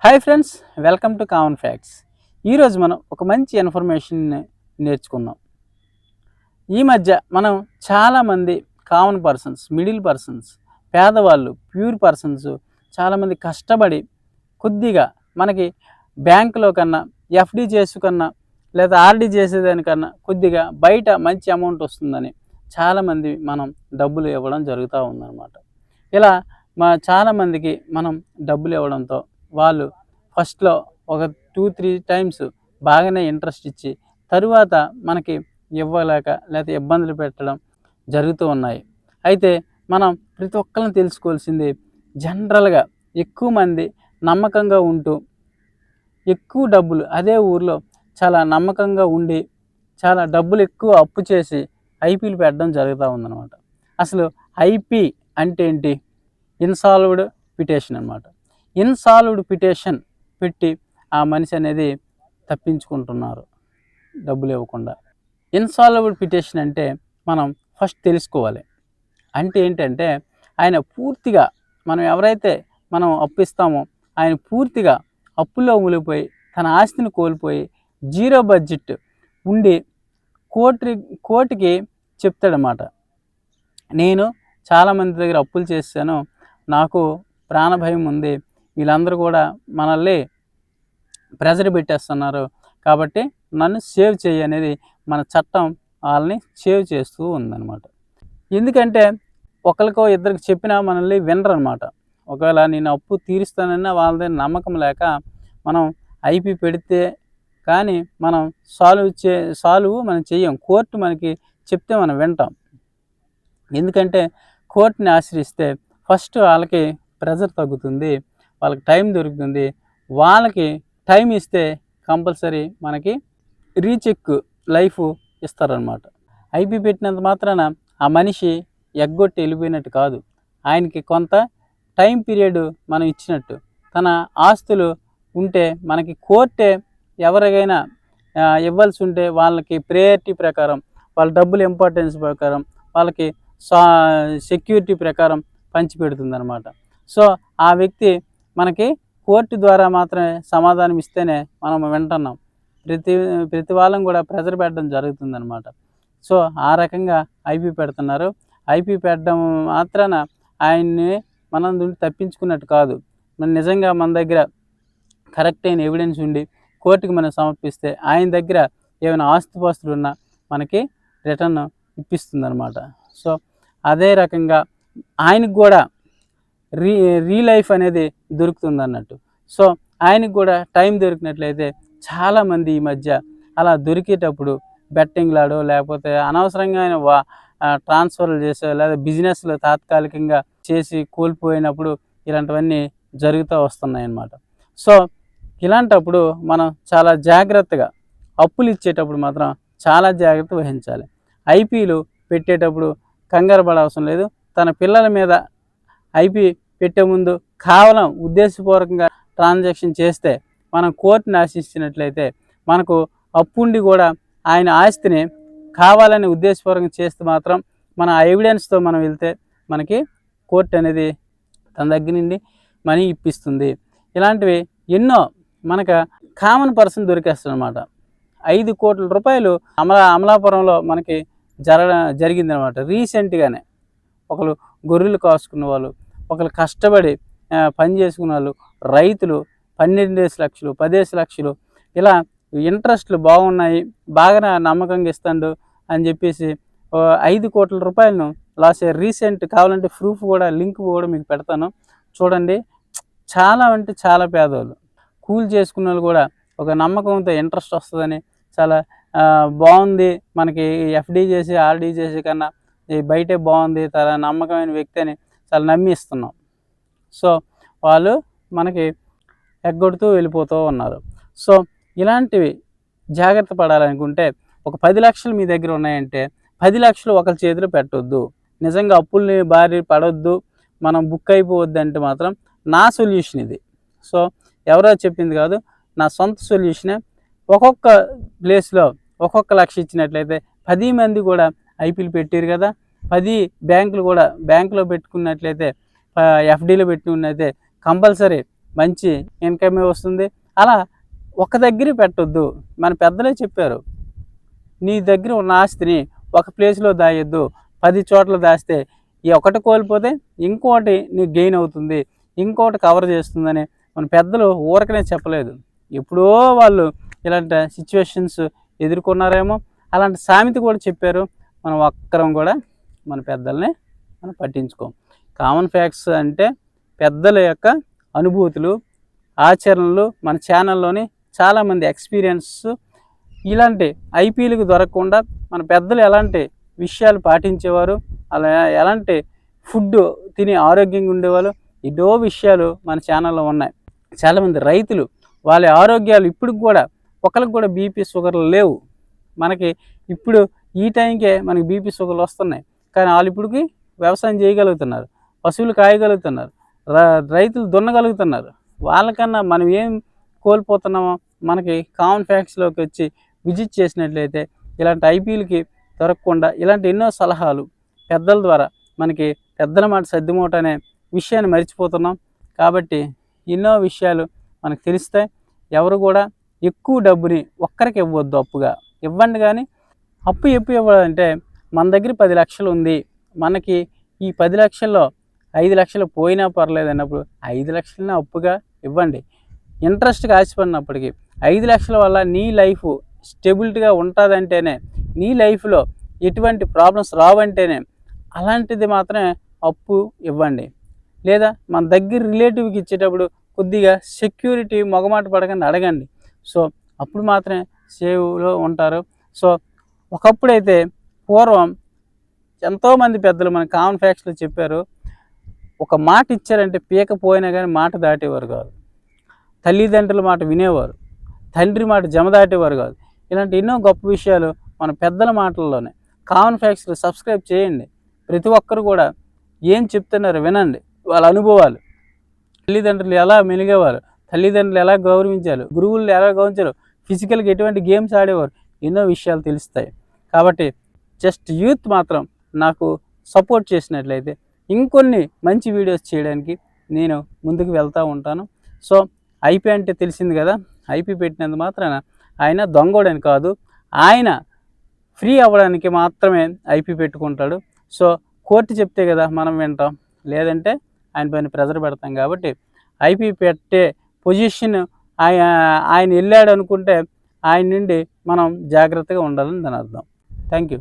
Hi friends, welcome to common facts. ఈరోజు మనం ఒక మంచి ఇన్ఫర్మేషన్ నేర్చుకుందాం. ఈ మధ్య మనం చాలామంది కామన్ పర్సన్స్, మిడిల్ పర్సన్స్, పేదవాళ్ళు, ప్యూర్ పర్సన్స్ చాలామంది కష్టపడి కొద్దిగా మనకి బ్యాంకులో కన్నా, ఎఫ్డి చేసుకన్నా లేదా ఆర్డి చేసేదానికన్నా కొద్దిగా బయట మంచి అమౌంట్ వస్తుందని చాలామంది మనం డబ్బులు ఇవ్వడం జరుగుతూ ఉందన్నమాట. ఇలా చాలామందికి మనం డబ్బులు ఇవ్వడంతో వాళ్ళు ఫస్ట్లో ఒక 2-3 టైమ్స్ బాగానే ఇంట్రెస్ట్ ఇచ్చి తరువాత మనకి ఇవ్వలేక లేకపోతే ఇబ్బందులు పెట్టడం జరుగుతూ ఉన్నాయి. అయితే మనం ప్రతి ఒక్కరిని తెలుసుకోవాల్సింది, జనరల్గా ఎక్కువ మంది నమ్మకంగా ఉంటూ ఎక్కువ డబ్బులు అదే ఊర్లో చాలా నమ్మకంగా ఉండి చాలా డబ్బులు ఎక్కువ అప్పు చేసి ఐపీలు పెట్టడం జరుగుతూ ఉందన్నమాట. అసలు ఐపీ అంటే ఏంటి? ఇన్సాల్వ్డ్ పిటిషన్ అన్నమాట. ఇన్సాల్వ్డ్ పిటిషన్ పెట్టి ఆ మనిషి అనేది తప్పించుకుంటున్నారు డబ్బులు ఇవ్వకుండా. ఇన్సాల్వ్డ్ పిటిషన్ అంటే మనం ఫస్ట్ తెలుసుకోవాలి. అంటే ఏంటంటే ఆయన పూర్తిగా మనం ఎవరైతే మనం అప్పిస్తామో ఆయన పూర్తిగా అప్పుల్లో మునిగిపోయి తన ఆస్తిని కోల్పోయి జీరో బడ్జెట్ ఉండి కోర్టుకి చెప్తాడన్నమాట. నేను చాలామంది దగ్గర అప్పులు చేశాను, నాకు ప్రాణభయం ఉంది, వీళ్ళందరూ కూడా మనల్ని ప్రెజర్ పెట్టేస్తున్నారు కాబట్టి నన్ను సేవ్ చేయి అనేది మన చట్టం వాళ్ళని సేవ్ చేస్తూ ఉందన్నమాట. ఎందుకంటే ఒకరికో ఇద్దరికి చెప్పినా మనల్ని వినరు అనమాట. ఒకవేళ నేను అప్పు తీరుస్తానన్నా వాళ్ళ నమ్మకం లేక మనం ఐపీ పెడితే కానీ మనం సాల్వ్ మనం చెయ్యం. కోర్టు మనకి చెప్తే మనం వింటాం. ఎందుకంటే కోర్టుని ఆశ్రయిస్తే ఫస్ట్ వాళ్ళకి ప్రెజర్ తగ్గుతుంది, వాళ్ళకి టైం దొరుకుతుంది. వాళ్ళకి టైం ఇస్తే కంపల్సరీ మనకి రీచెక్ లైఫ్ ఇస్తారనమాట. ఐపీ పెట్టినంత మాత్రాన ఆ మనిషి ఎగ్గొట్టి వెళ్ళిపోయినట్టు కాదు. ఆయనకి కొంత టైం పీరియడ్ మనం ఇచ్చినట్టు. తన ఆస్తులు ఉంటే మనకి కోర్టే ఎవరికైనా ఇవ్వాల్సి ఉంటే వాళ్ళకి ప్రయారిటీ ప్రకారం, వాళ్ళ డబ్బులు ఇంపార్టెన్స్ ప్రకారం, వాళ్ళకి సెక్యూరిటీ ప్రకారం పంచిపెడుతుంది అనమాట. సో ఆ వ్యక్తి మనకి కోర్టు ద్వారా మాత్రమే సమాధానం ఇస్తేనే మనం వింటున్నాం. ప్రతి వాళ్ళం కూడా ప్రెజర్ పెట్టడం జరుగుతుందన్నమాట. సో ఆ రకంగా ఐపీ పెడుతున్నారు. ఐపీ పెట్టడం మాత్రాన ఆయన్ని మనం తప్పించుకున్నట్టు కాదు. మన నిజంగా మన దగ్గర కరెక్ట్ అయిన ఎవిడెన్స్ ఉండి కోర్టుకి మనం సమర్పిస్తే ఆయన దగ్గర ఏమైనా ఆస్తిపాస్తులు ఉన్నా మనకి రిటర్న్ ఇప్పిస్తుందన్నమాట. సో అదే రకంగా ఆయనకు కూడా రీ లైఫ్ అనేది దొరుకుతుంది అన్నట్టు. సో ఆయనకు కూడా టైం దొరికినట్లయితే చాలామంది ఈ మధ్య అలా దొరికేటప్పుడు బెట్టింగ్లాడో లేకపోతే అనవసరంగా ఆయన ట్రాన్స్ఫర్లు చేసో లేదా బిజినెస్లో తాత్కాలికంగా చేసి కోల్పోయినప్పుడు ఇలాంటివన్నీ జరుగుతూ వస్తున్నాయి అన్నమాట. సో ఇలాంటప్పుడు మనం చాలా జాగ్రత్తగా అప్పులు ఇచ్చేటప్పుడు మాత్రం చాలా జాగ్రత్త వహించాలి. ఐపీలు పెట్టేటప్పుడు కంగారు పడవసరం లేదు. తన పిల్లల మీద ఐపీ పెట్టే ముందు కేవలం ఉద్దేశపూర్వకంగా ట్రాన్సాక్షన్ చేస్తే మనం కోర్టుని ఆశించినట్లయితే మనకు అప్పుండి కూడా ఆయన ఆస్తిని కావాలని ఉద్దేశపూర్వకంగా చేస్తే మాత్రం మన ఎవిడెన్స్తో మనం వెళ్తే మనకి కోర్టు అనేది తన దగ్గర నుండి మనీ ఇప్పిస్తుంది. ఇలాంటివి ఎన్నో మనకు కామన్ పర్సన్ దొరికేస్తుంది అనమాట. 5 కోట్ల రూపాయలు అమలాపురంలో మనకి జరిగిందనమాట. రీసెంట్గానే ఒకరు గొర్రెలు కాసుకున్న వాళ్ళు, ఒకరు కష్టపడి పని చేసుకున్న వాళ్ళు, రైతులు 12 లక్షలు 10 లక్షలు ఇలా ఇంట్రెస్ట్లు బాగున్నాయి, బాగా నమ్మకంగా ఇస్తాడు అని చెప్పేసి 5 కోట్ల రూపాయలను లాస్ అయ్యారు. రీసెంట్ కావాలంటే ప్రూఫ్ కూడా లింక్ కూడా మీకు పెడతాను చూడండి. చాలా అంటే చాలా పేదవాళ్ళు కూలి చేసుకున్న వాళ్ళు కూడా ఒక నమ్మకంతో ఇంట్రెస్ట్ వస్తుందని చాలా బాగుంది, మనకి ఎఫ్డి చేసి ఆర్డి చేసి కన్నా బయటే బాగుంది, చాలా నమ్మకమైన వ్యక్తి అని చాలా నమ్మి ఇస్తున్నాం. సో వాళ్ళు మనకి ఎగ్గొడుతూ వెళ్ళిపోతూ ఉన్నారు. సో ఇలాంటివి జాగ్రత్త పడాలనుకుంటే ఒక 10 లక్షలు మీ దగ్గర ఉన్నాయంటే 10 లక్షలు ఒకరి చేతిలో పెట్టొద్దు. నిజంగా అప్పుల్ని బారి పడొద్దు, మనం బుక్ అయిపోవద్దు అంటే మాత్రం నా సొల్యూషన్ ఇది. సో ఎవరో చెప్పింది కాదు, నా సొంత సొల్యూషనే. ఒక్కొక్క ప్లేస్లో ఒక్కొక్క లక్ష ఇచ్చినట్లయితే 10 మంది కూడా ఐపీలు పెట్టారు కదా, 10 బ్యాంకులు కూడా బ్యాంకులో పెట్టుకున్నట్లయితే ఎఫ్డీలో పెట్టుకున్నట్లయితే కంపల్సరీ మంచి ఇన్కమే వస్తుంది. అలా ఒక దగ్గర పెట్టొద్దు. మన పెద్దలే చెప్పారు, నీ దగ్గర ఉన్న ఆస్తిని ఒక ప్లేస్లో దాయొద్దు, 10 చోట్ల దాస్తే ఈ ఒకటి కోల్పోతే ఇంకోటి నీకు గెయిన్ అవుతుంది, ఇంకోటి కవర్ చేస్తుందని మన పెద్దలు ఊరకనే చెప్పలేదు. ఎప్పుడో వాళ్ళు ఇలాంటి సిచ్యువేషన్స్ ఎదుర్కొన్నారేమో, అలాంటి సామెత కూడా చెప్పారు. మనం ఒక్కరం కూడా మన పెద్దల్ని మనం పట్టించుకోం. కామన్ ఫ్యాక్ట్స్ అంటే పెద్దల యొక్క అనుభూతులు, ఆచరణలు మన ఛానల్లోని చాలామంది ఎక్స్పీరియన్స్ ఇలాంటి ఐపీఎల్కి దొరకకుండా మన పెద్దలు ఎలాంటి విషయాలు పాటించేవారు, అలా ఎలాంటి ఫుడ్ తిని ఆరోగ్యంగా ఉండేవాళ్ళు, ఎన్నో విషయాలు మన ఛానల్లో ఉన్నాయి. చాలామంది రైతులు వాళ్ళ ఆరోగ్యాలు ఇప్పటికి కూడా ఒకరికి కూడా బీపీ షుగర్లు లేవు. మనకి ఇప్పుడు ఈ టైంకే మనకి బీపీ షుగర్లు వస్తున్నాయి, కానీ వాళ్ళు ఇప్పటికి వ్యవసాయం చేయగలుగుతున్నారు, పశువులు కాయగలుగుతున్నారు, రైతులు దున్నగలుగుతున్నారు. వాళ్ళకన్నా మనం ఏం కోల్పోతున్నామో మనకి కామన్ ఫ్యాక్ట్స్లోకి వచ్చి విజిట్ చేసినట్లయితే ఇలాంటి ఐపీఎల్కి దొరకకుండా ఇలాంటి ఎన్నో సలహాలు పెద్దల ద్వారా మనకి పెద్దల మాట సర్దిమూట అనే విషయాన్ని మర్చిపోతున్నాం. కాబట్టి ఎన్నో విషయాలు మనకు తెలుస్తాయి. ఎవరు కూడా ఎక్కువ డబ్బుని ఒక్కరికి ఇవ్వద్దు, అప్పుగా ఇవ్వండి. కానీ అప్పు ఎప్పుడు ఇవ్వాలంటే మన దగ్గర 10 లక్షలు ఉంది, మనకి ఈ 10 లక్షల్లో 5 లక్షలు పోయినా పర్లేదు అన్నప్పుడు 5 లక్షలని అప్పుగా ఇవ్వండి. ఇంట్రెస్ట్గా ఆశపడినప్పటికీ 5 లక్షల వల్ల నీ లైఫ్ స్టెబిలిటీగా ఉంటుందంటేనే, నీ లైఫ్లో ఎటువంటి ప్రాబ్లమ్స్ రావంటేనే అలాంటిది మాత్రమే అప్పు ఇవ్వండి. లేదా మన దగ్గర రిలేటివ్కి ఇచ్చేటప్పుడు కొద్దిగా సెక్యూరిటీ మొగమాట పడకుండా అడగండి. సో అప్పుడు మాత్రమే సేవ్లో ఉంటారు. సో ఒకప్పుడైతే పూర్వం ఎంతోమంది పెద్దలు మన కామన్ ఫ్యాక్ట్స్లో చెప్పారు, ఒక మాట ఇచ్చారంటే పీక పోయినా కానీ మాట దాటేవారు కాదు, తల్లిదండ్రుల మాట వినేవారు, తండ్రి మాట జమ దాటేవారు కాదు. ఇలాంటి ఎన్నో గొప్ప విషయాలు మన పెద్దల మాటల్లోనే. కామన్ ఫ్యాక్ట్స్లో సబ్స్క్రైబ్ చేయండి. ప్రతి ఒక్కరు కూడా ఏం చెప్తున్నారో వినండి, వాళ్ళ అనుభవాలు, తల్లిదండ్రులు ఎలా మెలిగేవారు, తల్లిదండ్రులు ఎలా గౌరవించారు, గురువులు ఎలా గౌరవించారు, ఫిజికల్గా ఎటువంటి గేమ్స్ ఆడేవారు, ఎన్నో విషయాలు తెలుస్తాయి. కాబట్టి జస్ట్ యూత్ మాత్రం నాకు సపోర్ట్ చేసినట్లయితే ఇంకొన్ని మంచి వీడియోస్ చేయడానికి నేను ముందుకు వెళ్తూ ఉంటాను. సో ఐపీ అంటే తెలిసింది కదా, ఐపీ పెట్టినందు మాత్రాన ఆయన దొంగోడని కాదు, ఆయన ఫ్రీ అవ్వడానికి మాత్రమే ఐపీ పెట్టుకుంటాడు. సో కోర్టు చెప్తే కదా మనం వింటాం, లేదంటే ఆయన పైన ప్రెజర్ పెడతాం. కాబట్టి ఐపీ పెట్టే పొజిషన్ ఆయన వెళ్ళాడు అనుకుంటే ఆయన నుండి మనం జాగ్రత్తగా ఉండాలని దాని అర్థం. Thank you.